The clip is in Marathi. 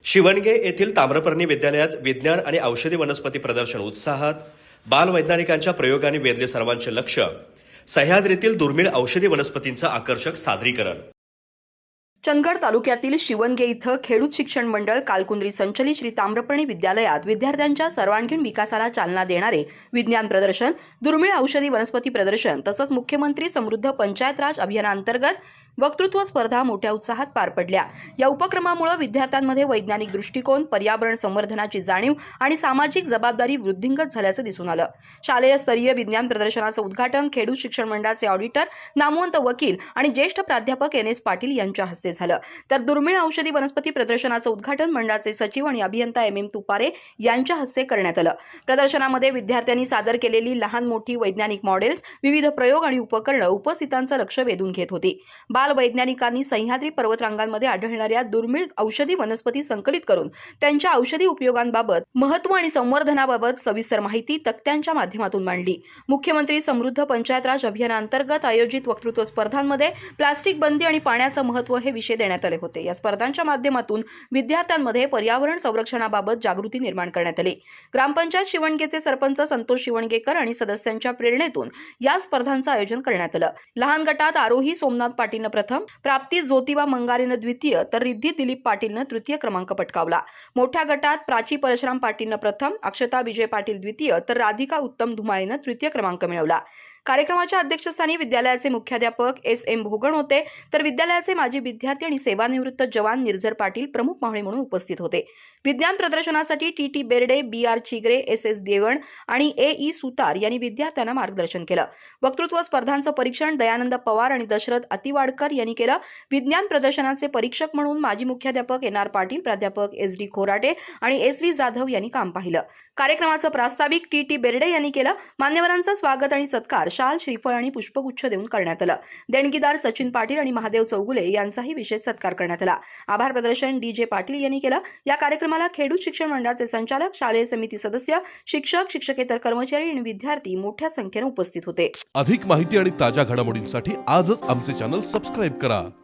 शिवणगे येथील ताम्रपर्णी विद्यालयात विज्ञान आणि औषधी वनस्पती प्रदर्शन उत्साहात. बालवैज्ञानिकांच्या प्रयोगाने वेधले सर्वांचे लक्ष. सह्याद्रीतील दुर्मिळ औषधी वनस्पतींचं आकर्षक सादरीकरण. चंदगड तालुक्यातील शिवणगे इथं खेडूत शिक्षण मंडळ कालकुंद्री संचलित श्री ताम्रपर्णी विद्यालयात विद्यार्थ्यांच्या सर्वांगीण विकासाला चालना देणारे विज्ञान प्रदर्शन, दुर्मिळ औषधी वनस्पती प्रदर्शन तसंच मुख्यमंत्री समृद्ध पंचायत राज अभियानांतर्गत वक्तृत्व स्पर्धा मोठ्या उत्साहात पार पडल्या. या उपक्रमामुळे विद्यार्थ्यांमध्ये वैज्ञानिक दृष्टिकोन, पर्यावरण संवर्धनाची जाणीव आणि सामाजिक जबाबदारी वृद्धिंगत झाल्याचं दिसून आलं. शालेय स्तरीय विज्ञान प्रदर्शनाचं उद्घाटन खेडूत शिक्षण मंडळाचे ऑडिटर, नामवंत वकील आणि ज्येष्ठ प्राध्यापक NS पाटील यांच्या हस्ते झालं. तर दुर्मिळ औषधी वनस्पती प्रदर्शनाचं उद्घाटन मंडळाचे सचिव आणि अभियंता MM तुपारे यांच्या हस्ते करण्यात आलं. प्रदर्शनामध्ये विद्यार्थ्यांनी सादर केलेली लहान मोठी वैज्ञानिक मॉडेल्स, विविध प्रयोग आणि उपकरणं उपस्थितांचं लक्ष वेधून घेत होती. बालवैज्ञानिकांनी सह्याद्री पर्वतरांगांमध्ये आढळणाऱ्या दुर्मिळ औषधी वनस्पती संकलित करून त्यांच्या औषधी उपयोगांबाबत, महत्त्व आणि संवर्धनाबाबत सविस्तर माहिती तक्त्यांच्या माध्यमातून मांडली. मुख्यमंत्री समृद्ध पंचायत राज अभियानांतर्गत आयोजित वक्तृत्व स्पर्धांमध्ये प्लास्टिक बंदी आणि पाण्याचं महत्त्व हे विषय देण्यात आले होते. या स्पर्धांच्या माध्यमातून विद्यार्थ्यांमध्ये पर्यावरण संरक्षणाबाबत जागृती निर्माण करण्यात आली. ग्रामपंचायत शिवणगेचे सरपंच संतोष शिवणगेकर आणि सदस्यांच्या प्रेरणेतून या स्पर्धांचं आयोजन करण्यात आलं. लहान गटात आरोही सोमनाथ पाटीलनं प्रथम, प्राप्ती ज्योतिबा मंगारेनं द्वितीय तर रिद्धी दिलीप पाटीलनं तृतीय क्रमांक पटकावला. मोठ्या गटात प्राची परशुराम पाटीलनं प्रथम, अक्षता विजय पाटील द्वितीय तर राधिका उत्तम धुमाळेनं तृतीय क्रमांक मिळवला. कार्यक्रमाच्या अध्यक्षस्थानी विद्यालयाचे मुख्याध्यापक SM भोगण होते, तर विद्यालयाचे माजी विद्यार्थी आणि सेवानिवृत्त जवान निर्झर पाटील प्रमुख पाहुणे म्हणून उपस्थित होते. विज्ञान प्रदर्शनासाठी TT बेर्डे, BR चिगरे, SS देवण आणि AE सुतार यांनी विद्यार्थ्यांना मार्गदर्शन केलं. वक्तृत्व स्पर्धांचं परीक्षण दयानंद पवार आणि दशरथ अतिवाडकर यांनी केलं. विज्ञान प्रदर्शनाचे परीक्षक म्हणून माजी मुख्याध्यापक NR पाटील, प्राध्यापक SD खोराटे आणि SV जाधव यांनी काम पाहिलं. कार्यक्रमाचं प्रास्ताविक TT बेर्डे यांनी केलं. मान्यवरांचं स्वागत आणि सत्कार शाल, श्रीफळ आणि पुष्पगुच्छ देऊन करण्यात आलं. देणगीदार सचिन पाटील आणि महादेव चौगुले यांचाही विशेष सत्कार करण्यात आला. आभार प्रदर्शन DJ पाटील यांनी केलं. या कार्यक्रमाला खेडूत शिक्षण मंडळाचे संचालक, शालेय समिती सदस्य, शिक्षक, शिक्षकेतर कर्मचारी आणि विद्यार्थी मोठ्या संख्येने उपस्थित होते. अधिक माहिती आणि ताज्या घडामोडींसाठी आजच आमचे चॅनल सबस्क्राईब करा.